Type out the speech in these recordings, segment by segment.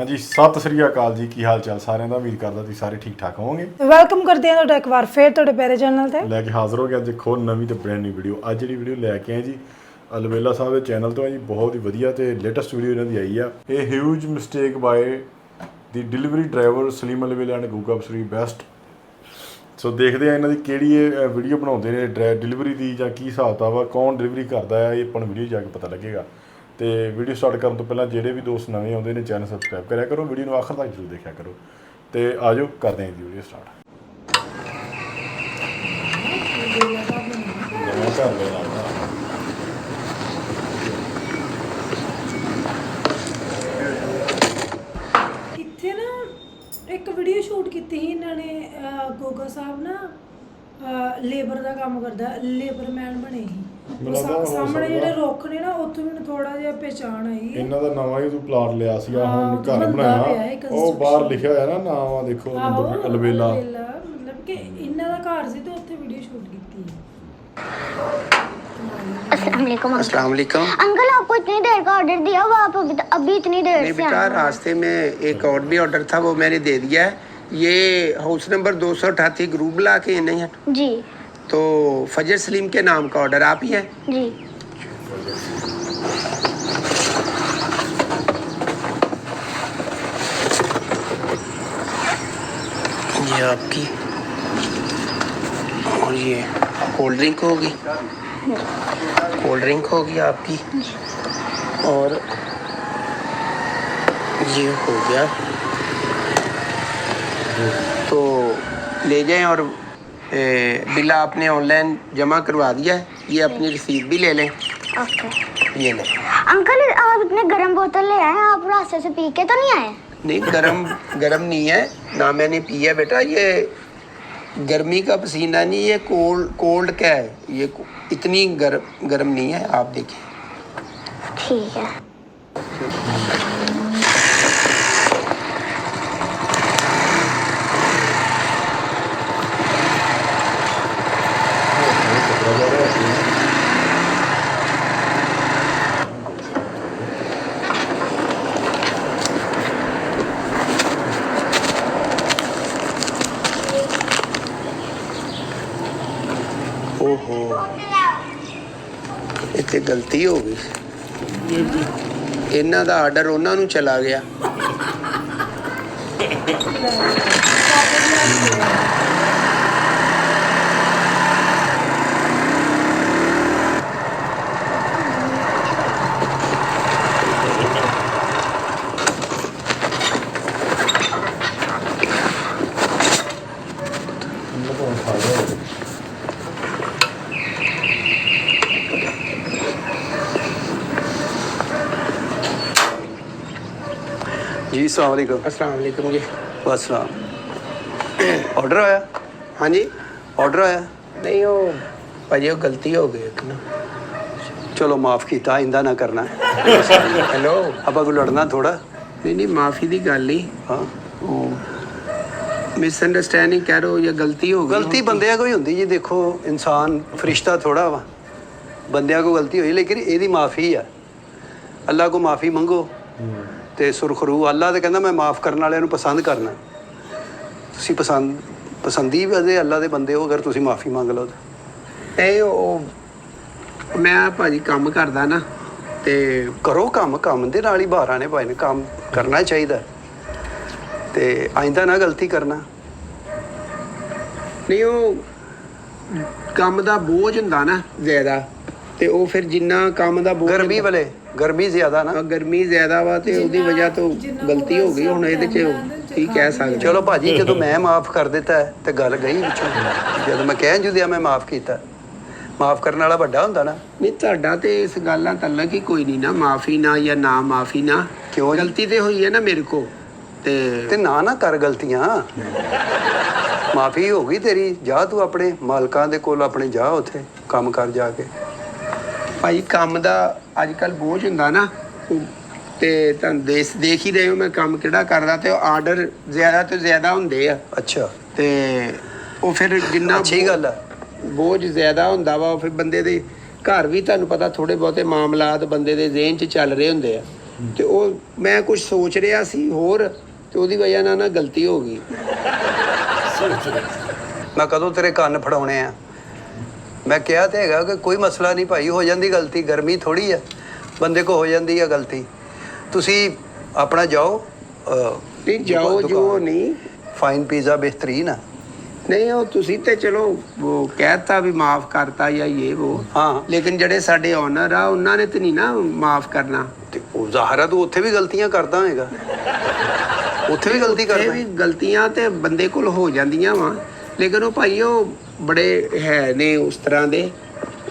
हाँ जी सत श्री अकाल जी की हाल चाल सारे का उम्मीद करता तुसीं सारे ठीक ठाक होवोगे। वेलकम करते हैं ਤੁਹਾਡਾ ਇੱਕ ਵਾਰ ਫੇਰ ਤੁਹਾਡੇ ਪਿਆਰੇ ਚੈਨਲ ਤੇ लैके हाजिर हो गया अज खोल नवीं तो ब्रैंड न्यू वीडियो। अज जी वीडियो लैके आए जी अलवेला साहब के चैनल तो है जी। बहुत ही वधिया ते लेटेस्ट वीडियो इन्हों की आई है। ये huge mistake by the delivery driver Salim अलवेला and Goga Pasroori best. So देखते हैं इन्हों की किहड़ी वीडियो बनाते हैं डिलीवरी की जां की हिसाब किताब आ, कौन डिलीवरी करता है, ये अपन वीडियो जाके पता लगेगा। तो वीडियो स्टार्ट करने तो पहले ਜਿਹੜੇ भी दोस्त नवे आते हैं चैनल सबसक्राइब करा करो, वीडियो ਨੂੰ आखिर तक जरूर देखा करो। तो आ जाओ करते हैं वीडियो स्टार्ट। ਇੱਥੇ ਨਾ ਇੱਕ ਵੀਡੀਓ ਸ਼ੂਟ ਕੀਤੀ ਸੀ ਇਹਨਾਂ ਨੇ। ਗੋਗਾ ਸਾਹਿਬ ਨਾ ਲੇਬਰ ਦਾ ਕੰਮ ਕਰਦਾ, ਲੇਬਰਮੈਨ ਬਣੇ ਸੀ। ਸਾਹਮਣੇ ਜਿਹੜੇ ਰੁੱਖ ਨੇ ਨਾ ਉੱਥੋਂ ਮੈਨੂੰ ਥੋੜਾ ਜਿਹਾ ਪਹਿਚਾਣ ਆਈ। ਇਹਨਾਂ ਦਾ ਨਵਾਂ ਹੀ ਤੂੰ ਪਲਾਟ ਲਿਆ ਸੀਗਾ, ਹੁਣ ਘਰ ਬਣਾਇਆ, ਉਹ ਬਾਹਰ ਲਿਖਿਆ ਹੋਇਆ ਨਾ ਨਾਮ ਆ ਦੇਖੋ ਅਲਵੇਲਾ। ਮਤਲਬ ਕਿ ਇਹਨਾਂ ਦਾ ਘਰ ਸੀ ਤੇ ਉੱਥੇ ਵੀਡੀਓ ਸ਼ੂਟ ਕੀਤੀ ਹੈ। अस्सलाम वालेकुम। अंकल आपको इतनी देर का ऑर्डर दिया हुआ, आप अभी इतनी देर नहीं से बेटा, आए हैं। रास्ते में एक और भी ऑर्डर था वो मैंने दे दिया है। ये हाउस नंबर 288 ग्रुप ब्ला के नहीं है जी तो फजर सलीम के नाम का ऑर्डर आप ही है। जी ये आपकी और ये कोल्ड ड्रिंक होगी, कोल्ड ड्रिंक होगी आपकी, और ये हो गया तो ले जाएं। और बिल आपने ऑनलाइन जमा करवा दिया है, ये अपनी रसीद भी ले लें। ओके ये लें। अंकल आप इतने गर्म बोतल ले आए हैं, आप रास्ते से पी के तो नहीं आए? नहीं, गरम नहीं है ना, मैंने पिया बेटा। ये गर्मी का पसीना नहीं, ये कोल्ड का है, ये इतनी गरम नहीं है, आप देखिए। ठीक है। ओहो, इतने गलती हो गई। ਇਹਨਾਂ ਦਾ ਆਰਡਰ ਉਹਨਾਂ ਨੂੰ ਚਲਾ ਗਿਆ। जी अस्सलाम वालेकुम। अस्सलाम वालेकुम जी। अस्सलाम। ऑर्डर आया? हाँ जी। ऑर्डर आया? नहीं वो भाजी वो गलती हो गई एक ना। चलो माफ़ किया, आइंदा ना करना। हेलो, ਆਪਾਂ को लड़ना थोड़ा। नहीं माफ़ी की गल नहीं, हाँ मिसअंडरस्टैंडिंग कह रहे हो या गलती हो गई? गलती बंदियां को ही होंदी जी। देखो इंसान फरिश्ता थोड़ा वा, बंदियां को गलती हुई, लेकिन ਇਹਦੀ माफ़ी है। अल्लाह को माफ़ी मंगो ਤੇ ਸੁਰਖਰੂ। ਅੱਲਾ ਤੇ ਕਹਿੰਦਾ ਮੈਂ ਮਾफ़ ਕਰਨ ਵਾਲਿਆਂ ਨੂੰ ਪਸੰਦ ਕਰਨਾ। ਤੁਸੀਂ ਪਸੰਦੀ ਵੀ ਅੱਲਾ ਦੇ ਬੰਦੇ ਹੋ, ਅਗਰ ਤੁਸੀਂ ਮਾफ़ੀ ਮੰਗ ਲਓ ਤਾਂ। ਇਹ ਉਹ ਮੈਂ ਭਾਜੀ ਕੰਮ ਕਰਦਾ ਨਾ, ਤੇ ਕਰੋ ਕੰਮ ਦੇ ਨਾਲ ਹੀ ਬਾਹਰ ਆਣੇ ਭਾਈ ਨੇ। ਕੰਮ ਕਰਨਾ ਚਾਹੀਦਾ ਤੇ ਆਇੰਦਾ ਨਾ ਗਲਤੀ ਕਰਨਾ। ਨਹੀਂ ਉਹ ਕੰਮ ਦਾ ਬੋਝ ਹੁੰਦਾ ਨਾ ਜ਼ਿਆਦਾ, ਤੇ ਉਹ ਫਿਰ ਜਿੰਨਾ ਕੰਮ ਦਾ ਬੋਝ ਗਰਮੀ ਵਾਲੇ ਗਰਮੀ ਜ਼ਿਆਦਾ ਨਾ, ਗਰਮੀ ਜ਼ਿਆਦਾ ਵਾ ਤੇ ਉਹਦੀ ਵਜ੍ਹਾ ਤੋਂ ਗਲਤੀ ਹੋ ਗਈ। ਹੁਣ ਇਹਦੇ ਚ ਕੀ ਕਹਿ ਸਕਦੇ। ਚਲੋ ਭਾਜੀ, ਜਦੋਂ ਮੈਂ ਮਾफ़ ਕਰ ਦਿੱਤਾ ਤੇ ਗੱਲ ਗਈ ਵਿੱਚੋਂ। ਜਦੋਂ ਮੈਂ ਕਹਿ ਜੁਦਿਆ ਮੈਂ ਮਾफ़ ਕੀਤਾ, ਮਾफ़ ਕਰਨ ਵਾਲਾ ਵੱਡਾ ਹੁੰਦਾ ਨਾ। ਨਹੀਂ ਤੁਹਾਡਾ ਤੇ ਇਸ ਗੱਲ ਨਾਲ ਤਲਕ ਹੀ ਕੋਈ ਨਹੀਂ ਨਾ, ਮਾਫੀ ਨਾ ਜਾਂ ਨਾ ਮਾਫੀ ਨਾ। ਕਿਉਂ? ਗਲਤੀ ਤੇ ਹੋਈ ਹੈ ਨਾ ਮੇਰੇ ਕੋ, ਤੇ ਨਾ ਕਰ ਗਲਤੀਆਂ। ਮਾफ़ੀ ਹੋ ਗਈ ਤੇਰੀ, ਜਾ ਤੂੰ ਆਪਣੇ ਮਾਲਕਾਂ ਦੇ ਕੋਲ ਆਪਣੇ ਜਾ, ਉੱਥੇ ਕੰਮ ਕਰ ਜਾ ਕੇ। ਭਾਈ ਕੰਮ ਦਾ ਅੱਜ ਕੱਲ੍ਹ ਬੋਝ ਹੁੰਦਾ ਨਾ, ਤੇ ਤੁਹਾਨੂੰ ਦੇਖ ਹੀ ਰਹੇ ਹੋ ਮੈਂ ਕੰਮ ਕਿਹੜਾ ਕਰਦਾ, ਤੇ ਆਰਡਰ ਜ਼ਿਆਦਾ ਤੋਂ ਜ਼ਿਆਦਾ ਹੁੰਦੇ ਆ। ਅੱਛਾ, ਤੇ ਉਹ ਫਿਰ ਜਿੰਨਾ ਅੱਛੀ ਗੱਲ ਆ। ਬੋਝ ਜ਼ਿਆਦਾ ਹੁੰਦਾ ਵਾ, ਫਿਰ ਬੰਦੇ ਦੇ ਘਰ ਵੀ ਤੁਹਾਨੂੰ ਪਤਾ ਥੋੜੇ ਬਹੁਤੇ ਮਾਮਲਾਤ ਬੰਦੇ ਦੇ ਜ਼ਿਹਨ 'ਚ ਚੱਲ ਰਹੇ ਹੁੰਦੇ ਆ, ਤੇ ਉਹ ਮੈਂ ਕੁਝ ਸੋਚ ਰਿਹਾ ਸੀ ਹੋਰ ਤੇ ਉਹਦੀ ਵਜ੍ਹਾ ਨਾਲ ਨਾ ਗਲਤੀ ਹੋ ਗਈ। ਮੈਂ ਕਦੋਂ ਤੇਰੇ ਕੰਨ ਫੜਾਉਣੇ ਆ? ਮੈਂ ਕਿਹਾ ਤੇ ਹੈਗਾ ਕਿ ਕੋਈ ਮਸਲਾ ਨਹੀਂ ਭਾਈ, ਹੋ ਜਾਂਦੀ ਗਲਤੀ, ਗਰਮੀ ਥੋੜੀ ਆ, ਬੰਦੇ ਕੋ ਹੋ ਜਾਂਦੀ ਆ ਗਲਤੀ। ਤੁਸੀਂ ਆਪਣਾ ਜਾਓ ਨਹੀਂ ਜਾਓ ਜੋ ਨਹੀਂ ਫਾਈਨ ਪੀਜ਼ਾ ਬਿਹਤਰੀਨ ਆ। ਨਹੀਂ ਉਹ ਤੁਸੀਂ ਤੇ ਚਲੋ ਉਹ ਕਹਿਤਾ ਵੀ ਮਾਫ ਕਰਤਾ ਜਾਂ ਇਹ ਉਹ ਹਾਂ ਲੇਕਿਨ ਜਿਹੜੇ ਸਾਡੇ ਓਨਰ ਆ ਉਹਨਾਂ ਨੇ ਤੇ ਨਹੀਂ ਨਾ ਮਾਫ ਕਰਨਾ। ਤੇ ਉਹ ਜ਼ਾਹਰਾ ਤੂੰ ਉੱਥੇ ਵੀ ਗਲਤੀਆਂ ਕਰਦਾ ਹੋਏਗਾ, ਉੱਥੇ ਵੀ ਗਲਤੀ ਉੱਥੇ ਕਰਦਾ ਵੀ ਗਲਤੀਆਂ ਤੇ ਬੰਦੇ ਕੋਲ ਹੋ ਜਾਂਦੀਆਂ ਵਾ ਲੇਕਿਨ ਉਹ ਭਾਈ ਉਹ ਬੜੇ ਹੈ ਨੇ ਉਸ ਤਰ੍ਹਾਂ ਦੇ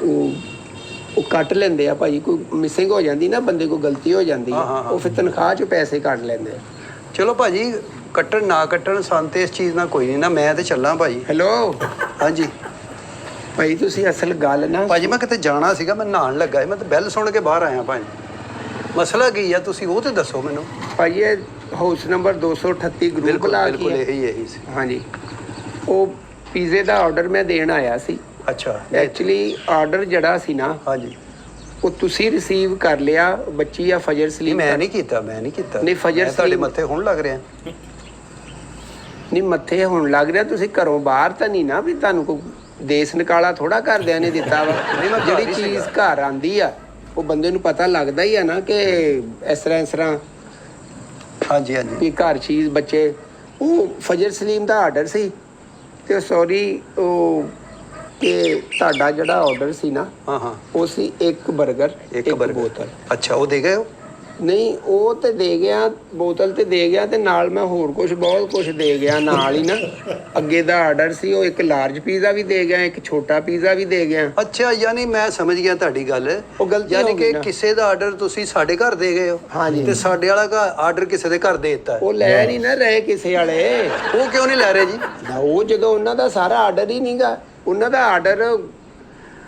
ਉਹ ਕੱਟ ਲੈਂਦੇ ਆ ਭਾਈ। ਕੋਈ ਮਿਸਿੰਗ ਹੋ ਜਾਂਦੀ ਨਾ ਬੰਦੇ ਕੋਲ ਗਲਤੀ ਹੋ ਜਾਂਦੀ ਆ ਉਹ ਫਿਰ ਤਨਖਾਹ ਚੋਂ ਪੈਸੇ ਕੱਟ ਲੈਂਦੇ ਆ। ਚਲੋ ਭਾਜੀ ਕੱਟਣ ਨਾ ਕੱਟਣ ਸਾਨੂੰ ਤੇ ਇਸ ਚੀਜ਼ ਨਾਲ ਕੋਈ ਨਹੀਂ ਨਾ, ਮੈਂ ਤੇ ਚੱਲਾਂ ਭਾਜੀ। ਹੈਲੋ ਹਾਂਜੀ ਭਾਈ ਤੁਸੀਂ ਅਸਲ ਗੱਲ ਨਾ ਭਾਜੀ ਮੈਂ ਕਿਤੇ ਜਾਣਾ ਸੀਗਾ, ਮੈਂ ਨਹਾਉਣ ਲੱਗਾ ਸੀ, ਮੈਂ ਤਾਂ ਬੈਲ ਸੁਣ ਕੇ ਬਾਹਰ ਆਇਆ ਭਾਜੀ। ਮਸਲਾ ਕੀ ਆ ਤੁਸੀਂ ਉਹ ਤੇ ਦੱਸੋ ਮੈਨੂੰ। ਭਾਈ ਇਹ ਹਾਊਸ ਨੰਬਰ 238 ਗਰੁੱਪ ਬਿਲਕੁਲ ਲਾ ਬਿਲਕੁਲ ਕੇ ਇਹੀ ਸੀ। ਹਾਂਜੀ ਉਹ ਪੀਜ਼ੇ ਦਾ ਆਰਡਰ ਮੈਂ ਦੇਣ ਆਇਆ ਸੀ। ਅੱਛਾ ਐਕਚੁਅਲੀ ਆਰਡਰ ਜਿਹੜਾ ਸੀ ਨਾ ਹਾਂਜੀ ਉਹ ਤੁਸੀਂ ਰਿਸੀਵ ਕਰ ਲਿਆ। ਬੱਚੀ ਆ ਫਜਰ ਨਹੀਂ ਸਲੀਮ ਮੈਂ ਨਹੀਂ ਕੀਤਾ, ਮੈਂ ਨਹੀਂ ਕੀਤਾ। ਨਹੀਂ, ਫਜਰ ਮੈਂ ਤੁਹਾਡੇ ਸਲੀਮ- ਮੱਥੇ ਹੁਣ ਲੱਗ ਰਿਹਾ। ਨਹੀਂ ਮੱਥੇ ਹੁਣ ਲੱਗ ਰਿਹਾ ਤੁਸੀਂ ਘਰੋਂ ਬਾਹਰ ਤਾਂ ਨਹੀਂ ਨਾ ਵੀ ਤੁਹਾਨੂੰ ਕੋਈ ਦੇਸ ਨਿਕਾਲਾ ਥੋੜਾ ਘਰਦਿਆਂ ਨੇ ਦਿੱਤਾ ਵਾ। ਨਹੀਂ, ਮੈਂ ਘਰ ਜਿਹੜੀ ਹੀ ਚੀਜ਼ ਸੀਗਾ। ਘਰ ਆਂਦੀ ਆ ਉਹ ਬੰਦੇ ਨੂੰ ਪਤਾ ਲੱਗਦਾ ਹੀ ਆ ਨਾ ਕਿ ਇਸ ਤਰ੍ਹਾਂ ਹਾਂਜੀ ਹਾਂਜੀ ਵੀ ਘਰ ਚੀਜ਼ ਬੱਚੇ। ਉਹ ਫਜਰ ਸਲੀਮ ਦਾ ਆਰਡਰ ਸੀ ਤੇ ਸੌਰੀ ਉਹ ਕਿ ਤੁਹਾਡਾ ਜਿਹੜਾ ਆਰਡਰ ਸੀ ਨਾ ਹਾਂ ਹਾਂ ਉਹ ਸੀ ਇੱਕ 버ਗਰ ਇੱਕ ਬਰਗਰ ਬੋਤਲ। ਅੱਛਾ ਉਹ ਦੇ ਗਏ ਹੋ? ਨਹੀਂ ਉਹ ਤੇ ਦੇ ਗਿਆ, ਬੋਤਲ ਤੇ ਦੇ ਗਿਆ ਤੇ ਨਾਲ ਮੈਂ ਹੋਰ ਕੁਝ ਬਹੁਤ ਕੁਝ ਦੇ ਗਿਆ ਨਾਲ ਹੀ ਨਾ। ਅੱਗੇ ਦਾ ਆਰਡਰ ਸੀ ਉਹ ਇੱਕ ਲਾਰਜ ਪੀਜ਼ਾ ਵੀ ਦੇ ਗਿਆ, ਇੱਕ ਛੋਟਾ ਪੀਜ਼ਾ ਵੀ ਦੇ ਗਿਆ। ਅੱਛਾ ਯਾਨੀ ਮੈਂ ਸਮਝ ਗਿਆ ਤੁਹਾਡੀ ਗੱਲ। ਉਹ ਗਲਤੀ ਯਾਨੀ ਹੋ ਗਈ ਕਿ ਨਾ। ਕਿਸੇ ਦਾ ਆਰਡਰ ਤੁਸੀਂ ਸਾਡੇ ਘਰ ਦੇ ਗਏ ਹੋ ਹਾਂਜੀ। ਤੇ ਸਾਡੇ ਵਾਲਾ ਆਰਡਰ ਕਿਸੇ ਦੇ ਘਰ ਦੇ ਦਿੱਤਾ ਹੈ। ਉਹ ਲੈ ਨਹੀਂ ਨਾ ਰਹੇ ਕਿਸੇ ਵਾਲੇ। ਉਹ ਕਿਉਂ ਨਹੀਂ ਲੈ ਰਹੇ ਜੀ? ਉਹ ਜਦੋਂ ਉਹਨਾਂ ਦਾ ਸਾਰਾ ਆਰਡਰ ਹੀ ਨਹੀਂਗਾ, ਉਹਨਾਂ ਦਾ ਆਰਡਰ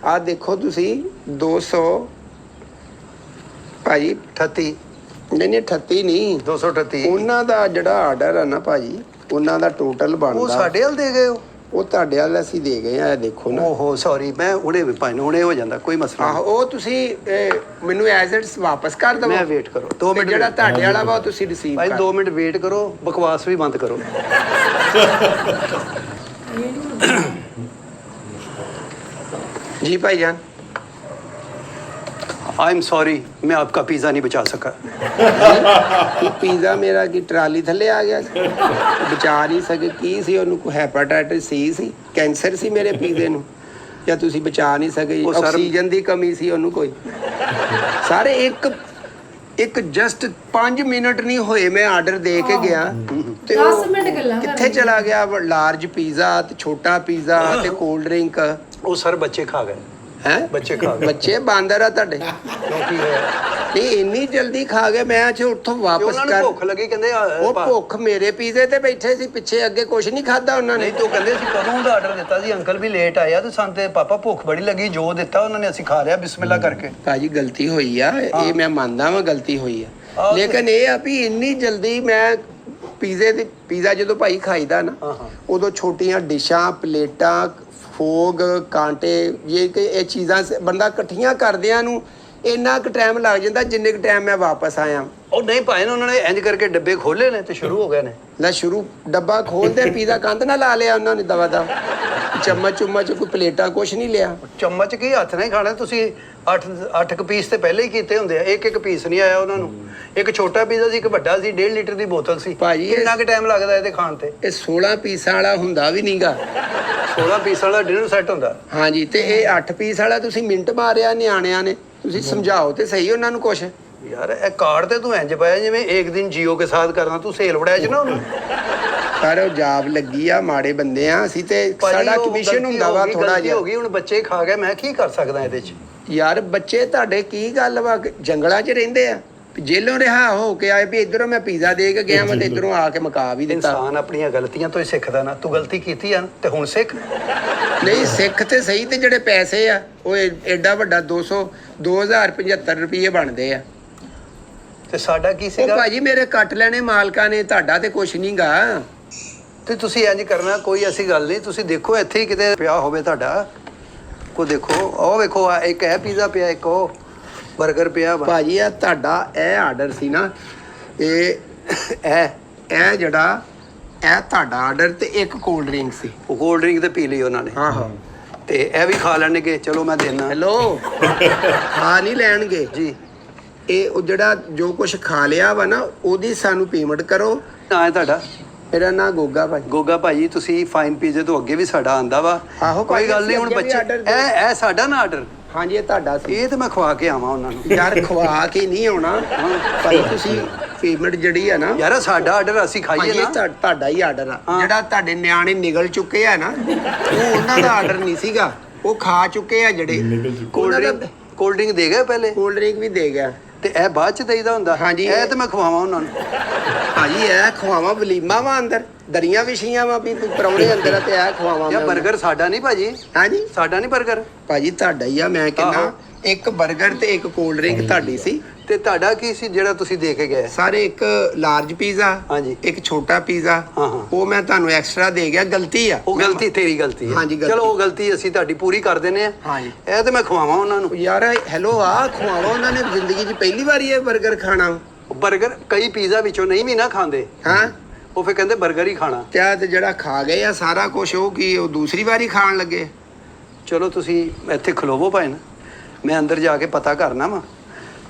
ਆ ਦੇਖੋ ਤੁਸੀਂ 200 ਭਾਜੀ 38 ਨਹੀਂ 38 ਨਹੀਂ 238 ਉਹਨਾਂ ਦਾ ਜਿਹੜਾ ਆਰਡਰ ਆ ਨਾ ਭਾਜੀ ਉਹਨਾਂ ਦਾ ਟੋਟਲ ਉਹ ਬਣਦਾ ਸਾਡੇ ਵੱਲ ਦੇ ਗਏ ਹੋ? ਉਹ ਤੁਹਾਡੇ ਵਾਲਾ ਅਸੀਂ ਦੇ ਗਏ ਆ। ਇਹ ਦੇਖੋ ਨਾ। ਓਹੋ ਸੌਰੀ, ਮੈਂ ਹੁਣੇ ਵੀ ਭਾਈ ਹੁਣੇ ਹੋ ਜਾਂਦਾ, ਕੋਈ ਮਸਲਾ ਆਹੋ ਉਹ ਤੁਸੀਂ ਮੈਨੂੰ ਐਜ਼ ਇਟਸ ਵਾਪਸ ਕਰ ਨਹੀਂ। ਦਵੋ। ਮੈਂ ਵੇਟ ਕਰੋ 2 ਮਿੰਟ ਜਿਹੜਾ ਤੁਹਾਡੇ ਵਾਲਾ ਵਾ ਉਹ ਤੁਸੀਂ ਰਿਸੀਵ ਭਾਈ ਕਰ 2 ਮਿੰਟ ਵੇਟ ਕਰੋ, ਬਕਵਾਸ ਵੀ ਬੰਦ ਕਰੋ। जी भाईजान आई एम सॉरी, मैं आपका पिज़्ज़ा नहीं बचा सका। ਪੀਜ਼ਾ ਮੇਰਾ ਕੀ ਟਰਾਲੀ ਥੱਲੇ ਆ ਗਿਆ ਸੀ? ਬਚਾ ਨਹੀਂ ਸਕੇ ਕੀ ਸੀ ਉਹਨੂੰ? ਕੋਈ ਹੈਪੇਟਾਈਟਸ ਸੀ ਕੈਂਸਰ ਸੀ ਮੇਰੇ ਪੀਜ਼ੇ ਨੂੰ ਜਾਂ ਤੁਸੀਂ ਬਚਾ ਨਹੀਂ ਸਕੇ? ਉਹ ਸਰ- ਆਕਸੀਜਨ ਦੀ ਕਮੀ ਸੀ ਉਹਨੂੰ ਕੋਈ? ਸਾਰੇ ਇੱਕ ਜਸਟ 5 ਮਿੰਟ ਨਹੀਂ ਹੋਏ ਮੈਂ ਆਰਡਰ ਦੇ ਕੇ ਗਿਆ ਤੇ 10 ਮਿੰਟ ਗੱਲਾਂ ਕਿੱਥੇ ਚਲਾ ਗਿਆ? ਲਾਰਜ ਪੀਜ਼ਾ ਤੇ ਛੋਟਾ ਪੀਜ਼ਾ ਤੇ ਕੋਲਡ ਡਰਿੰਕ ਉਹ ਸਰ ਬੱਚੇ ਖਾ ਗਏ, ਹੈ। ਬੱਚੇ ਖਾ ਗਏ। ਬੱਚੇ ਬਾਂਦਰ ਆ ਤੁਹਾਡੇ? ਕਿਉਂਕਿ ਨਹੀਂ ਇੰਨੀ ਜਲਦੀ ਖਾ ਗਏ? ਮੈਂ ਅੱਜ ਉੱਥੋਂ ਵਾਪਸ ਉਹਨਾਂ ਨੂੰ ਕਰ ਭੁੱਖ ਲੱਗੀ, ਕਹਿੰਦੇ ਉਹ ਭੁੱਖ ਮੇਰੇ ਪੀਜ਼ੇ ਤੇ ਬੈਠੇ ਸੀ, ਪਿੱਛੇ ਅੱਗੇ ਕੁਝ ਨਹੀਂ ਖਾਦਾ ਉਹਨਾਂ ਨੇ। ਨਹੀਂ ਤੂੰ ਕਹਿੰਦੇ ਸੀ ਕਦੋਂ ਦਾ ਆਰਡਰ ਦਿੱਤਾ ਸੀ, ਅੰਕਲ ਵੀ ਲੇਟ ਆਇਆ ਤੇ ਸਾਨੂੰ ਤੇ ਪਾਪਾ ਭੁੱਖ ਬੜੀ ਲੱਗੀ, ਜੋ ਦਿੱਤਾ ਉਹਨਾਂ ਨੇ ਅਸੀਂ ਖਾ ਲਿਆ ਬਿਸਮਿਲ੍ਲਾ ਕਰਕੇ। ਭਾਜੀ ਗਲਤੀ ਹੋਈ ਆ, ਇਹ ਮੈਂ ਮੰਨਦਾ ਵਾਂ ਗਲਤੀ ਹੋਈ ਆ, ਲੇਕਿਨ ਇਹ ਆ ਵੀ ਇੰਨੀ ਜਲਦੀ ਮੈਂ ਪੀਜ਼ਾ ਜਦੋਂ ਭਾਈ ਖਾਈਦਾ ਨਾ ਉਦੋਂ ਛੋਟੀਆਂ ਡਿਸ਼ਾਂ ਪਲੇਟਾਂ ਫੋਗ ਕਾਂਟੇ ਇਹ ਚੀਜ਼ਾਂ ਬੰਦਾ ਇਕੱਠੀਆਂ ਕਰਦਿਆਂ ਨੂੰ ਇੰਨਾ ਕੁ ਟਾਈਮ ਲੱਗ ਜਾਂਦਾ ਜਿੰਨੇ ਕੁ ਟਾਈਮ ਮੈਂ ਵਾਪਸ ਆਇਆ। ਉਹ ਨਹੀਂ ਭਾਈ ਉਹਨਾਂ ਨੇ ਇੰਜ ਕਰਕੇ ਡੱਬੇ ਖੋਲੇ ਨੇ ਤੇ ਸ਼ੁਰੂ ਹੋ ਗਏ ਨੇ। ਲੈ ਸ਼ੁਰੂ ਡੱਬਾ ਖੋਲਦੇ ਪੀਜ਼ਾ ਕੰਧ ਨਾਲ ਲਾ ਲਿਆ ਉਹਨਾਂ ਨੇ ਦਵਾ ਦਾ। ਚਮਚ ਕੋਈ ਪਲੇਟਾਂ ਕੁਛ ਨਹੀਂ ਲਿਆ। ਚਮਚ ਕੀ ਹੱਥ ਨਾਲ ਹੀ ਖਾਣਾ? ਤੁਸੀਂ 8 ਕੁ ਪੀਸ ਤੇ ਪਹਿਲੇ ਹੀ ਕੀਤੇ ਹੁੰਦੇ ਆ, ਇੱਕ ਪੀਸ ਨਹੀਂ ਆਇਆ ਉਹਨਾਂ ਨੂੰ। ਇੱਕ ਛੋਟਾ ਪੀਜ਼ਾ ਸੀ, ਇੱਕ ਵੱਡਾ ਸੀ, 1.5 ਲੀਟਰ ਦੀ ਬੋਤਲ ਸੀ। ਭਾਜੀ ਕਿੰਨਾ ਕੁ ਟਾਈਮ ਲੱਗਦਾ ਇਹਦੇ ਖਾਣ ਤੇ? ਇਹ 16 ਪੀਸਾਂ ਵਾਲਾ ਹੁੰਦਾ ਵੀ ਨਹੀਂਗਾ। 16 ਪੀਸਾਂ ਵਾਲਾ ਡਿਨਰ ਸੈੱਟ ਹੁੰਦਾ। ਹਾਂਜੀ ਤੇ ਇਹ 8 ਪੀਸ ਵਾਲਾ ਤੁਸੀਂ ਮਿੰਟ ਮਾਰਿਆ ਨਿਆਣਿਆਂ ਨੇ। ਤੁਸੀਂ ਸਮਝਾਓ ਤੇ ਸਹੀ ਉਹਨਾਂ ਨੂੰ ਕੁਛ। ਯਾਰ ਇਹ ਕਾਰਡ ਤੇ ਤੂੰ ਇੰਜ ਪਾਇਆ ਜਿਵੇਂ ਇੱਕ ਦਿਨ ਜੀਓ ਕੇ ਸਾਥ ਕਰਨਾ, ਤੂੰ ਸੇਲ ਵੜਾਇਆ ਚ ਨਾ ਉਹਨੂੰ। ਪਰ ਉਹ ਜਾਬ ਲੱਗੀ ਆ, ਮਾੜੇ ਬੰਦੇ ਆ ਅਸੀਂ ਤੇ ਸਾਡਾ ਕਮਿਸ਼ਨ ਹੁੰਦਾ ਵਾ ਥੋੜਾ ਜਿਹਾ। ਹੋ ਗਈ ਹੁਣ ਬੱਚੇ ਖਾ ਗਏ, ਮੈਂ ਕੀ ਕਰ ਸਕਦਾ ਇਹਦੇ ਚ? ਯਾਰ ਬੱਚੇ ਤੁਹਾਡੇ ਕੀ ਗੱਲ ਵਾ, ਜੰਗਲਾਂ 'ਚ ਰਹਿੰਦੇ ਆ? ਜੇਲੋਂ ਰਿਹਾ ਹੋ ਕੇ ਆਏ ਵੀ ਇਧਰੋਂ ਮੈਂ ਪੀਜ਼ਾ ਦੇ ਕੇ ਗਿਆ ਮੈਂ ਤੇ ਇਧਰੋਂ ਆ ਕੇ ਮਕਾ ਵੀ ਦਿੱਤਾ। ਇਨਸਾਨ ਆਪਣੀਆਂ ਗਲਤੀਆਂ ਤੋਂ ਹੀ ਸਿੱਖਦਾ ਨਾ। ਤੂੰ ਗਲਤੀ ਕੀਤੀ ਆ ਨਾ ਤੇ ਹੁਣ ਸਿੱਖ। ਨਹੀਂ ਸਿੱਖ ਤੇ ਸਹੀ, ਤੇ ਜਿਹੜੇ ਪੈਸੇ ਆ ਉਹ ਐਡਾ ਵੱਡਾ 2075 ਰੁਪਏ ਬਣਦੇ ਆ। ਤੇ ਸਾਡਾ ਕੀ ਉਹ ਸੀਗਾ? ਭਾਜੀ ਮੇਰੇ ਕੱਟ ਲੈਣੇ ਮਾਲਕਾਂ ਨੇ, ਤੁਹਾਡਾ ਤੇ ਕੁਛ ਨਹੀਂਗਾ। ਤੇ ਤੁਸੀਂ ਇੰਜ ਕਰਨਾ, ਕੋਈ ਐਸੀ ਗੱਲ ਨਹੀਂ। ਤੁਸੀਂ ਦੇਖੋ ਇੱਥੇ ਹੀ ਕਿਤੇ ਪਿਆ ਹੋਵੇ ਤੁਹਾਡਾ, ਕੋ ਦੇਖੋ ਉਹ ਵੇਖੋ ਇੱਕ ਹੈ ਪੀਜ਼ਾ ਪਿਆ, ਇੱਕ ਉਹ 버ਗਰ ਪਿਆ ਵਾ ਭਾਜੀ ਆ ਤੁਹਾਡਾ ਇਹ ਆਰਡਰ ਸੀ ਨਾ ਇਹ ਜਿਹੜਾ ਇਹ ਤੁਹਾਡਾ ਆਰਡਰ ਤੇ ਇੱਕ ਕੋਲਡ ਡਰਿੰਕ ਸੀ। ਉਹ ਕੋਲਡ ਡਰਿੰਕ ਤੇ ਪੀ ਲਈ ਉਹਨਾਂ ਨੇ ਹਾਂ ਤੇ ਇਹ ਵੀ ਖਾ ਲੈਣਗੇ। ਚਲੋ ਮੈਂ ਦੇਣਾ ਹੈਲੋ ਖਾ ਨਹੀਂ ਲੈਣਗੇ ਜੀ। ਇਹ ਉਹ ਜਿਹੜਾ ਜੋ ਕੁਝ ਖਾ ਲਿਆ ਵਾ ਨਾ ਉਹਦੀ ਸਾਨੂੰ ਪੇਮੈਂਟ ਕਰੋ। ਨਾਂ ਹੈ ਤੁਹਾਡਾ? ਮੇਰਾ ਨਾਂ ਗੋਗਾ ਭਾਜੀ। ਗੋਗਾ ਭਾਜੀ ਤੁਸੀਂ ਫਾਈਨ ਪੀਜ਼ੇ ਤੋਂ ਅੱਗੇ ਵੀ ਸਾਡਾ ਆਂਦਾ ਵਾ। ਆਹੋ ਕੋਈ ਗੱਲ ਨਹੀਂ। ਹੁਣ ਅੱਗੇ ਵੀ ਬੱਚੇ order ਦਿਓ। ਇਹ ਸਾਡਾ ਨਾ ਆਰਡਰ ਹਾਂਜੀ ਇਹ ਤੁਹਾਡਾ ਸੀ। ਇਹ ਤੇ ਮੈਂ ਖਵਾ ਕੇ ਆਵਾਂ ਉਹਨਾਂ ਨੂੰ। ਯਾਰ ਖਵਾ ਕੇ ਨਹੀਂ ਆਉਣਾ ਪਰ ਤੁਸੀਂ ਪੇਮੈਂਟ ਜਿਹੜੀ ਆ ਨਾ ਯਾਰ ਸਾਡਾ ਆਰਡਰ ਅਸੀਂ ਖਾਈਏ ਇਹ ਨਾ। ਤੁਹਾਡਾ ਹੀ ਆਰਡਰ ਆ। ਹਾਂ। ਜਿਹੜਾ ਤੁਹਾਡੇ ਨਿਆਣੇ ਨਿਗਲ ਚੁੱਕੇ ਆ ਨਾ ਉਹ ਉਹਨਾਂ ਦਾ ਆਰਡਰ ਨਹੀਂ ਸੀਗਾ। ਉਹ ਖਾ ਚੁੱਕੇ ਆ ਜਿਹੜੇ। ਕੋਲਡ ਡਰਿੰਕ ਦੇ ਗਏ ਪਹਿਲੇ ਕੋਲਡ ਡਰਿੰਕ ਵੀ ਦੇ ਗਿਆ ਤੇ ਇਹ ਬਾਅਦ ਚ ਦੇਈਦਾ ਹੁੰਦਾ। ਹਾਂਜੀ। ਇਹ ਤੇ ਮੈਂ ਖਵਾਵਾਂ ਉਹਨਾਂ ਨੂੰ। ਭਾਜੀ ਇਹ ਖਵਾਵਾਂ ਵਲੀਮਾ ਵਾ ਅੰਦਰ ਦਰੀਆਂ ਵਿਛੀਆਂ ਵਾ ਵੀ ਪਰੌਣੇ ਅੰਦਰ ਆ ਤੇ ਇਹ ਖਵਾਵਾਂ ਯਾ ਮੈਂ। 버ਗਰ ਸਾਡਾ ਨਹੀਂ ਭਾਜੀ। ਹਾਂਜੀ ਸਾਡਾ ਨਹੀਂ 버ਗਰ। ਭਾਜੀ ਤੁਹਾਡਾ ਹੀ ਆ। ਮੈਂ ਕਹਿੰਦਾ ਆਹੋ। ਇੱਕ 버ਗਰ ਤੇ ਇੱਕ ਕੋਲਡ ਡਰਿੰਕ ਤੁਹਾਡੀ ਸੀ। ਤੇ ਤੁਹਾਡਾ ਕੀ ਸੀ ਜਿਹੜਾ ਤੁਸੀਂ ਦੇ ਕੇ ਗਏ? ਸਾਰੇ ਇੱਕ ਲਾਰਜ ਪੀਜ਼ਾ ਹਾਂਜੀ। ਇੱਕ ਛੋਟਾ ਪੀਜ਼ਾ ਹਾਂ, ਹਾਂ। ਉਹ ਮੈਂ ਤੁਹਾਨੂੰ ਐਕਸਟਰਾ ਦੇ ਗਿਆ। ਗਲਤੀ ਆ ਉਹ ਗਲਤੀ ਤੇਰੀ ਗਲਤੀ ਹੈ। ਹਾਂਜੀ, ਗਲਤੀ। ਚਲੋ ਉਹ ਗਲਤੀ ਅਸੀਂ ਤੁਹਾਡੀ ਪੂਰੀ ਕਰ ਦਿੰਨੇ ਆ। ਹਾਂਜੀ। ਇਹ ਤੇ ਮੈਂ ਖਵਾਵਾਂ ਉਹਨਾਂ ਨੂੰ। ਯਾਰ ਹੈਲੋ ਆ ਖਵਾਵਾ ਉਹਨਾਂ ਨੇ ਜ਼ਿੰਦਗੀ 'ਚ ਪਹਿਲੀ ਵਾਰੀ ਇਹ 버ਗਰ ਖਾਣਾ। 버ਗਰ ਕਈ ਪੀਜ਼ਾ ਵਿੱਚੋਂ ਨਹੀਂ ਵੀ ਨਾ ਖਾਂਦੇ ਹਾਂ ਉਹ ਫਿਰ ਕਹਿੰਦੇ 버ਗਰ ਹੀ ਖਾਣਾ। ਕਿਆ ਤੇ ਜਿਹੜਾ ਖਾ ਗਏ ਆ ਸਾਰਾ ਕੁਝ ਉਹ ਕੀ ਉਹ ਦੂਸਰੀ ਵਾਰੀ ਖਾਣ ਲੱਗੇ। ਚਲੋ ਤੁਸੀਂ ਇੱਥੇ ਖਲੋਵੋ ਭਾਈ ਨਾ ਮੈਂ ਅੰਦਰ ਜਾ ਕੇ ਪਤਾ ਕਰਨਾ ਵਾ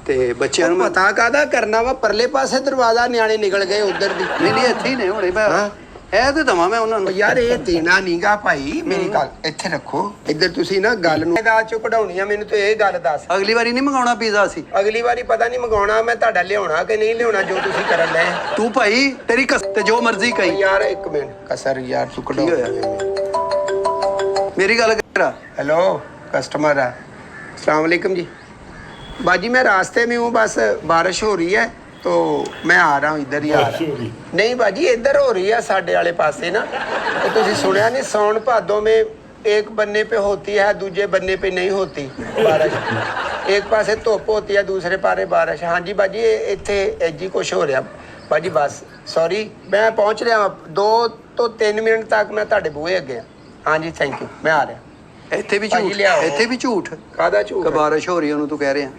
ਤੇ ਬੱਚਿਆਂ ਨੂੰ ਪਤਾ ਕਾਹਦਾ ਕਰਨਾ ਵਾ ਪਰਲੇ ਪਾਸੇ ਦਰਵਾਜ਼ਾ ਨਿਆਣੇ ਨਿਕਲ ਗਏ ਉਧਰ ਦੀ। ਨਹੀਂ ਇੱਥੇ ਹੀ ਨੇ ਹੁਣੇ ਮੈਂ ਹਾਂ। ਇਹ ਤੇ ਦਵਾਂ ਮੈਂ ਉਹਨਾਂ ਉਹ ਨੂੰ। ਯਾਰ ਇਹ ਦੇਣਾ ਨੀਗਾ ਭਾਈ। ਮੇਰੀ ਗੱਲ ਇੱਥੇ ਰੱਖੋ। ਇੱਧਰ ਤੁਸੀਂ ਨਾ ਗੱਲ ਨੂੰ ਦਾਲ ਚੋਂ ਕਢਾਉਣੀ ਆ। ਮੈਨੂੰ ਤੇ ਇਹ ਗੱਲ ਦੱਸ ਅਗਲੀ ਵਾਰੀ ਨਹੀਂ ਮੰਗਾਉਣਾ ਪੀਜ਼ਾ ਅਸੀਂ। ਅਗਲੀ ਵਾਰੀ ਪਤਾ ਨਹੀਂ ਮੰਗਾਉਣਾ ਮੈਂ ਤੁਹਾਡਾ ਲਿਆਉਣਾ ਕਿ ਨਹੀਂ ਲਿਆਉਣਾ ਜੋ ਤੁਸੀਂ ਕਰਨ ਲੈ। ਤੂੰ ਭਾਈ ਤੇਰੀ ਤੇ ਜੋ ਮਰਜ਼ੀ ਕਹੀ। ਯਾਰ ਇੱਕ ਮਿੰਟ ਕਸਰ ਯਾਰ ਤੂੰ ਕੀ ਕਢਾਓ। ਹੋਇਆ ਮੇਰੀ ਗੱਲ ਕਰਾ। हेलो कस्टमर है। अस्सलाम वालेकुम जी। बाजी मैं रास्ते में हूँ बस बारिश हो रही है तो मैं आ रहा हूँ इधर ही आ रहा हूँ। नहीं बाजी इधर हो रही है साढ़े वाले पासे ना तो तुझे सुनया नहीं साउन भादों में एक बन्ने पे होती है दूजे बन्ने पे नहीं होती बारिश। एक पासे धुप होती है दूसरे पारे बारिश। हाँ जी बाजी इतने एज ही कुछ हो रहा बाजी बस सॉरी मैं पहुँच रहा 2 तो 3 मिनट तक मैं तुहाडे बूहे अगे। हाँ जी थैंक यू मैं आ रहा। ਇੱਥੇ ਵੀ ਭਾਜੀ ਝੂਠ ਲਿਆਓ। ਇੱਥੇ ਵੀ ਝੂਠ ਕਾਹਦਾ ਝੂਠ? ਕਿ ਬਾਰਿਸ਼ ਹੋ ਰਹੀ ਉਹਨੂੰ ਤੂੰ ਕਹਿ ਰਿਹਾ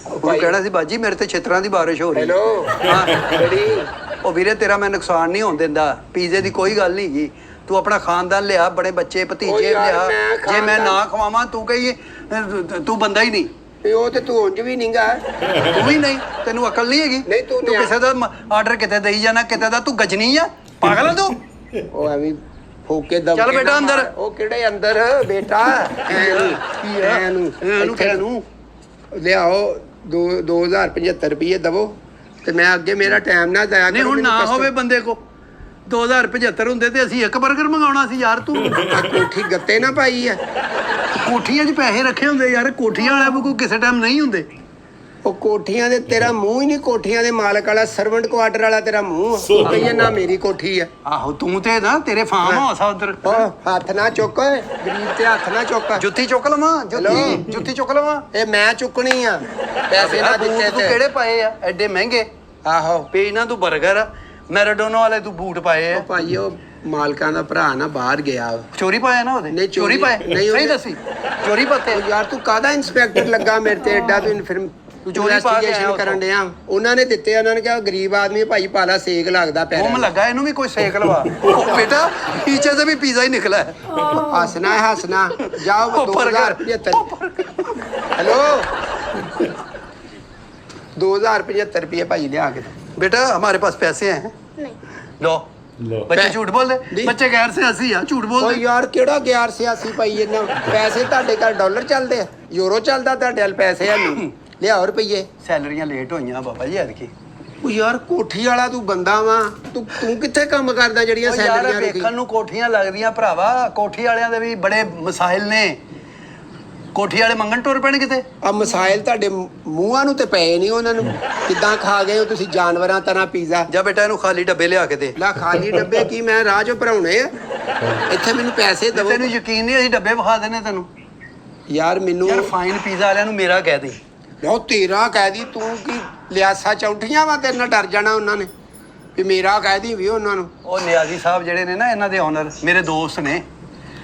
ਉਹਨੂੰ ਕਹਿਣਾ ਸੀ ਬਾਜੀ ਮੇਰੇ ਤੇ ਛਿੱਤਰਾਂ ਦੀ ਬਾਰਿਸ਼ ਹੋ ਰਹੀ। ਹੈਲੋ ਹਾਂ ਬੜੀ ਉਹ ਵੀਰੇ ਤੇਰਾ ਮੈਂ ਨੁਕਸਾਨ ਨਹੀਂ ਹੋਣ ਦਿੰਦਾ। ਪੀਜ਼ੇ ਦੀ ਕੋਈ ਗੱਲ ਨਹੀਂ ਗੀ। ਤੂੰ ਆਪਣਾ ਖਾਨਦਾਨ ਲਿਆ ਬੜੇ ਬੱਚੇ ਉਹ ਭਤੀਜੇ ਯਾਰ ਲਿਆ। ਮੈਂ ਜੇ ਮੈਂ ਨਾ ਖਾਨਦਾਨ- ਖਵਾਵਾਂ ਤੂੰ ਕਹੀ ਤੂੰ ਬੰਦਾ ਹੀ ਨਹੀਂ। ਤੇ ਉਹ ਤੇ ਤੂੰ ਉਂਝ ਵੀ ਨਹੀਂਗਾ। ਤੂੰ ਵੀ ਨਹੀਂ ਤੈਨੂੰ ਅਕਲ ਨਹੀਂ ਹੈਗੀ। ਨਹੀਂ, ਤੂੰ ਨਹੀਂ ਕਿਸੇ ਦਾ ਆਰਡਰ ਕਿਤੇ ਦੇਈ ਜਾਣਾ ਕਿਤੇ ਦਾ ਤੂੰ ਗਜਨੀ ਆ ਪਾਗਲ ਆ ਤੂੰ। ਉਹ ਐਵੇਂ ਫੋਕੇ ਦਬ ਚੱਲ ਕੇ ਬੇਟਾ ਨਾ ਅੰਦਰ। ਮਾਰ। ਉਹ ਕਿਹੜੇ ਅੰਦਰ ਬੇਟਾ ਇਹਨੂੰ ਇਹਨੂੰ ਲਿਆਓ 2075 ਰੁਪਏ ਦਵੋ ਤੇ ਮੈਂ ਅੱਗੇ ਮੇਰਾ ਟਾਈਮ ਨਾ ਜਾਇਆ ਨਹੀਂ ਹੁਣ ਨਾ ਹੋਵੇ ਬੰਦੇ ਕੋ 2075 ਹੁੰਦੇ ਤੇ ਅਸੀਂ ਇੱਕ 버ਗਰ ਮੰਗਾਉਣਾ ਸੀ ਯਾਰ। ਤੂੰ ਕੋਠੀ ਗੱਤੇ ਨਾ ਪਾਈ ਹੈ। ਕੋਠੀਆਂ 'ਚ ਪੈਸੇ ਰੱਖੇ ਹੁੰਦੇ ਯਾਰ। ਕੋਠੀਆਂ ਵਾਲਿਆਂ ਕੋਲ ਕਿਸੇ ਟਾਈਮ ਨਹੀਂ ਹੁੰਦੇ। ਉਹ ਕੋਠੀਆਂ ਦੇ ਤੇਰਾ ਮੂੰਹ ਹੀ ਨਹੀਂ। ਕੋਠੀਆਂ ਦੇ ਮਾਲਕ ਵਾਲਾ ਸਰਵੈਂਟ ਕੁਆਟਰ ਵਾਲਾ ਤੇਰਾ ਮੂੰਹ। ਉਹ ਕਹੀਏ ਨਾ ਮੇਰੀ ਕੋਠੀ ਹੈ। ਆਹੋ ਤੂੰ ਤੇ ਨਾ ਤੇਰੇ ਫਾਰਮ ਹਾਊਸ ਆ ਉਧਰ। ਉਹ ਹੱਥ ਨਾ ਚੁੱਕ ਓਏ ਗਰੀਬ ਤੇ ਹੱਥ ਨਾ ਚੁੱਕ। ਜੁੱਤੀ ਚੁੱਕ ਲਵਾਂ ਜੁੱਤੀ ਚੁੱਕ ਲਵਾਂ। ਇਹ ਮੈਂ ਚੁੱਕਣੀ ਆ ਪੈਸੇ ਨਾ ਦਿੱਤੇ ਤੂੰ ਤੇ। ਕਿਹੜੇ ਪਾਏ ਆ ਐਡੇ ਮਹਿੰਗੇ? ਆਹੋ ਪੇ ਨਾ ਤੂੰ 버ਗਰ ਮੈਰਾਡੋਨਾ ਵਾਲੇ ਤੂੰ ਬੂਟ ਪਾਏ ਆ। ਉਹ ਭਾਈ ਉਹ ਮਾਲਕਾਂ ਦਾ ਭਰਾ ਨਾ ਬਾਹਰ ਗਿਆ। ਚੋਰੀ ਪਾਇਆ ਨਾ ਉਹਦੇ? ਨਹੀਂ, ਚੋਰੀ ਪਾਏ ਨਹੀਂ, ਸਹੀ ਉਹਨੇ- ਦੱਸੀ ਚੋਰੀ ਪਾਤੇ। ਉਹ ਯਾਰ ਤੂੰ ਕਾਹਦਾ ਇੰਸਪੈਕਟਰ ਲੱਗਾ ਮੇਰੇ ਤੇ ਐਡਾ ਤੂੰ ਫਿਰ ਤੂੰ ਚੋਰੀ ਪਾ ਕੇ ਆਇਆ ਉੱਥੋਂ। ਕਰਨ ਡਿਆ। ਉਹਨਾਂ ਨੇ ਦਿੱਤੇ ਉਹਨਾਂ ਨੇ ਕਿਹਾ ਗਰੀਬ ਆਦਮੀ ਭਾਈ ਪਾਲਾ ਸੇਕ ਲੱਗਦਾ ਪੈਰਾਂ ਹੋਮ ਲੱਗਾ ਇਹਨੂੰ ਵੀ ਕੋਈ ਸੇਕ ਲਵਾ। ਉਹ ਬੇਟਾ ਪੀਛੇ से भी पिज्जा ही निकला है। ਹੱਸਣਾ ਹੈ ਹੱਸਣਾ। ਜਾਓ ਉਹ 버ਗਰ। 2075 ਹੈਲੋ 2075 ਰੁਪਏ ਭਾਈ ਲਿਆ ਕੇ ਦਿਓ। बेटा हमारे पास पैसे हैं। नहीं लो लो। बच्चे झूठ बोल दे। नहीं। बच्चे गैर से हंसी है झूठ बोल ਓ दे। ਯਾਰ ਕਿਹੜਾ 1186 ਭਾਈ ਇਹਨਾਂ ਪੈਸੇ ਤੁਹਾਡੇ ਘਰ ਡਾਲਰ ਚੱਲਦੇ ਆ ਯੂਰੋ ਚੱਲਦਾ ਤੁਹਾਡੇ ਵੱਲ ਪੈਸੇ ਆ ਨਹੀਂ ਲਿਆਓ ਰੁਪਈਏ। ਸੈਲਰੀਆਂ ਲੇਟ ਹੋਈਆਂ ਬਾਬਾ ਜੀ ਐਤਕੀ। ਉਹ ਯਾਰ ਕੋਠੀ ਵਾਲਾ ਤੂੰ ਬੰਦਾ ਵਾ ਤੂੰ ਕਿੱਥੇ ਕੰਮ ਕਰਦਾ ਜਿਹੜੀਆਂ ਉਹ ਯਾਰ ਸੈਲਰੀਆਂ ਰੁਕੀ। ਵੇਖਣ ਨੂੰ ਕੋਠੀਆਂ ਲੱਗਦੀਆਂ ਭਰਾਵਾ। ਕੋਠੀ ਵਾਲਿਆਂ ਦੇ ਵੀ ਬੜੇ ਮਸਾਇਲ ਨੇ। ਕੋਠੀ ਵਾਲੇ ਮੰਗਣ ਟੁਰ ਪੈਣ ਕਿਤੇ। ਆ ਮਸਾਇਲ ਤੁਹਾਡੇ ਮੂੰਹਾਂ ਨੂੰ ਤੇ ਪਏ ਨਹੀਂ। ਉਹਨਾਂ ਨੂੰ ਕਿੱਦਾਂ ਖਾ ਗਏ ਹੋ ਤੁਸੀਂ ਜਾਨਵਰਾਂ ਤਰ੍ਹਾਂ ਪੀਜ਼ਾ। ਜਾ ਬੇਟਾ ਇਹਨੂੰ ਖਾਲੀ ਡੱਬੇ ਲਿਆ ਕੇ ਦੇ। ਲਾ ਖਾਲੀ ਡੱਬੇ ਕੀ ਮੈਂ ਰਾਹ ਚੋਂ ਭਰਾਉਣੇ ਆ। ਇੱਥੇ ਮੈਨੂੰ ਪੈਸੇ ਦਵੋ। ਤੈਨੂੰ ਯਕੀਨ ਨਹੀਂ ਅਸੀਂ ਡੱਬੇ ਵਿਖਾ ਦੇਣੇ ਤੈਨੂੰ। ਯਾਰ ਮੈਨੂੰ ਯਾਰ ਫਾਈਨ ਪੀਜ਼ਾ ਵਾਲਿਆਂ ਨੂੰ ਮੇਰਾ ਕਹਿ ਦੇ। ਉਹ ਤੇਰਾ ਕਹਿ ਦੀ ਤੂੰ ਕੀ ਲਿਆਸਾ ਚੌਂਠੀਆਂ ਵਾ ਤੇਰੇ ਨਾਲ ਡਰ ਜਾਣਾ ਉਹਨਾਂ ਨੇ ਵੀ ਮੇਰਾ ਕਹਿ ਦੀ ਵੀ ਉਹਨਾਂ ਨੂੰ। ਉਹ ਨਿਆਜ਼ੀ ਸਾਹਿਬ ਜਿਹੜੇ ਨੇ ਨਾ ਇਹਨਾਂ ਦੇ ਓਨਰ ਮੇਰੇ ਦੋਸਤ ਨੇ।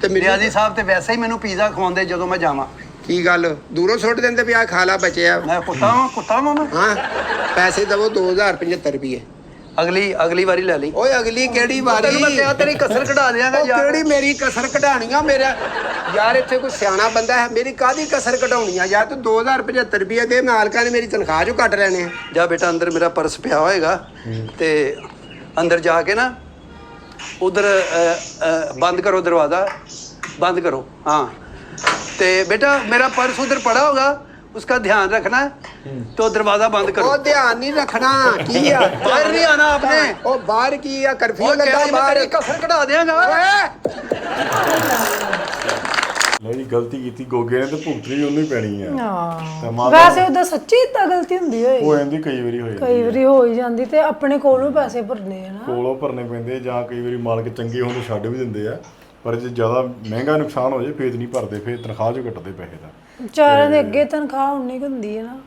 ਤੇ ਨਿਆਜ਼ੀ ਸਾਹਿਬ ਤੇ ਵੈਸੇ ਹੀ ਮੈਨੂੰ ਪੀਜ਼ਾ ਖਵਾਉਂਦੇ ਜਦੋਂ ਮੈਂ ਜਾਵਾਂ। ਕੀ ਗੱਲ ਦੂਰੋਂ ਸੁੱਟ ਦਿੰਦੇ ਵੀ ਆ ਖਾ ਲਾ ਬਚਿਆ ਮੈਂ ਕੁੱਤਾ ਵਾਂ ਮੈਂ ਹਾਂ ਪੈਸੇ ਦਵੋ 2075 ਰੁਪਏ ਅਗਲੀ ਵਾਰੀ ਲੈ ਲਈ ਓਏ ਅਗਲੀ ਕਿਹੜੀ ਵਾਰੀ ਤੈਨੂੰ ਮੈਂ ਕਿਹਾ ਤੇਰੀ ਕਸਰ ਕਢਾ ਦਿਆਂਗਾ ਉਹ ਕਿਹੜੀ ਮੇਰੀ ਕਸਰ ਕਢਾਣੀ ਆ ਮੇਰਾ ਯਾਰ ਇੱਥੇ ਕੋਈ ਸਿਆਣਾ ਬੰਦਾ ਹੈ ਮੇਰੀ ਕਾਹਦੀ ਕਸਰ ਕਢਾਉਣੀ ਆ ਯਾਰ ਤੂੰ 2075 ਰੁਪਏ ਦੇ ਮਾਲਕਾਂ ਨੇ ਮੇਰੀ ਤਨਖਾਹ ਚੋਂ ਕੱਟ ਲੈਣੇ ਆ ਜਾ ਬੇਟਾ ਅੰਦਰ ਮੇਰਾ ਪਰਸ ਪਿਆ ਹੋਏਗਾ ਤੇ ਅੰਦਰ ਜਾ ਕੇ ਨਾ ਉਧਰ ਬੰਦ ਕਰੋ ਦਰਵਾਜ਼ਾ ਬੰਦ करो हाँ तो बेटा मेरा पर्स उधर पड़ा होगा उसका ध्यान रखना तो दरवाजा बंद करो ਉਹ ਧਿਆਨ ਨਹੀਂ ਰੱਖਣਾ ਕੀ ਆ बाहर नहीं आना आपने ਉਹ ਬਾਹਰ ਕੀ ਆ ਕਰਫਿਊ और ਲੱਗਾ मैं ਬਾਹਰ तेरी कसर कटा देंगा ਲਓ ਜੀ ਗਲਤੀ ਕੀਤੀ ਗੋਗੇ ਨੇ ਤੇ ਭੁਗਤਣੀ ਉਹਨੂੰ ਹੀ ਪੈਣੀ ਆ ਹਾਂ ਤਾਂ ਮਾਂ ਵੈਸੇ ਉਹਦਾ ਸੱਚੀ ਤਾਂ ਗਲਤੀ ਹੁੰਦੀ ਹੋਏ ਹੋ ਜਾਂਦੀ ਕਈ ਵਾਰੀ ਹੋ ਜਾਂਦੀ ਕਈ ਵਾਰੀ ਹੋ ਹੀ ਜਾਂਦੀ ਤੇ ਆਪਣੇ ਕੋਲੋਂ ਪੈਸੇ ਭਰਨੇ ਆ ਨਾ ਕੋਲੋਂ ਭਰਨੇ ਪੈਂਦੇ ਜਾਂ ਕਈ ਵਾਰੀ ਮਾਲਕ ਚੰਗੇ ਹੋਣ ਤੇ ਛੱਡ ਵੀ ਦਿੰਦੇ ਆ ਪਰ ਜੇ ਜ਼ਿਆਦਾ ਮਹਿੰਗਾ ਨੁਕਸਾਨ ਹੋ ਜਾਏ ਫੇਰ ਨਹੀਂ ਭਰਦੇ ਫੇਰ ਤਨਖਾਹ ਚੋਂ ਕੱਟਦੇ ਪੈਸੇ ਦਾ ਵਿਚਾਰਿਆਂ ਦੇ ਅੱਗੇ ਤਨਖਾਹ ਉਨੀ ਕੁ ਹੁੰਦੀ ਹੈ ਨਾ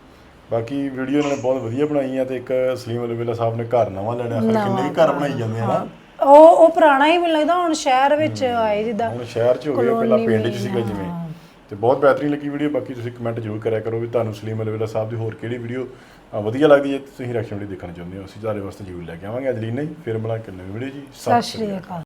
ਬਾਕੀ ਵੀਡੀਓ ਇਹਨਾਂ ਨੇ ਬਹੁਤ ਵਧੀਆ ਬਣਾਈ ਆ ਤੇ ਇੱਕ ਸਲੀਮ ਅਲਵੇਲਾ ਸਾਹਿਬ ਨੇ ਘਰ ਨਵਾਂ ਲੈਣਾ ਫਿਰ ਕਿੰਨੇ ਘਰ ਬਣਾਈ ਜਾਂਦੇ ਆ ਨਾ ਉਹ ਪੁਰਾਣਾ ਹੀ ਮੈਨੂੰ ਲੱਗਦਾ ਹੁਣ ਸ਼ਹਿਰ ਵਿੱਚ ਆਏ ਜਿੱਦਾਂ ਹੁਣ ਸ਼ਹਿਰ 'ਚ ਹੋ ਗਏ ਪਹਿਲਾਂ ਪਿੰਡ 'ਚ ਸੀਗਾ ਜਿਵੇਂ ਤੇ ਬਹੁਤ ਬਿਹਤਰੀਨ ਲੱਗੀ ਵੀਡੀਓ ਬਾਕੀ ਤੁਸੀਂ ਕਮੈਂਟ ਜ਼ਰੂਰ ਕਰਿਆ ਕਰੋ ਵੀ ਤੁਹਾਨੂੰ ਸਲੀਮ ਅਲਵੇਲਾ ਸਾਹਿਬ ਦੀ ਹੋਰ ਕਿਹੜੀ ਵੀਡੀਓ ਵਧੀਆ ਲੱਗਦੀ ਹੈ ਤੁਸੀਂ ਰਿਐਕਸ਼ਨ ਵੀਡੀਓ ਦੇਖਣਾ ਚਾਹੁੰਦੇ ਹੋ ਅਸੀਂ ਤੁਹਾਡੇ ਵਾਸਤੇ ਜ਼ਰੂਰ ਲੈ ਕੇ ਆਵਾਂਗੇ ਅੱਜ ਲਈ ਨਹੀਂ ਫਿਰ ਮਿਲਾਂਗੇ ਨਵੀਂ ਵੀਡੀਓ ਜੀ ਸਤਿ ਸ਼੍ਰੀ ਅਕਾਲ।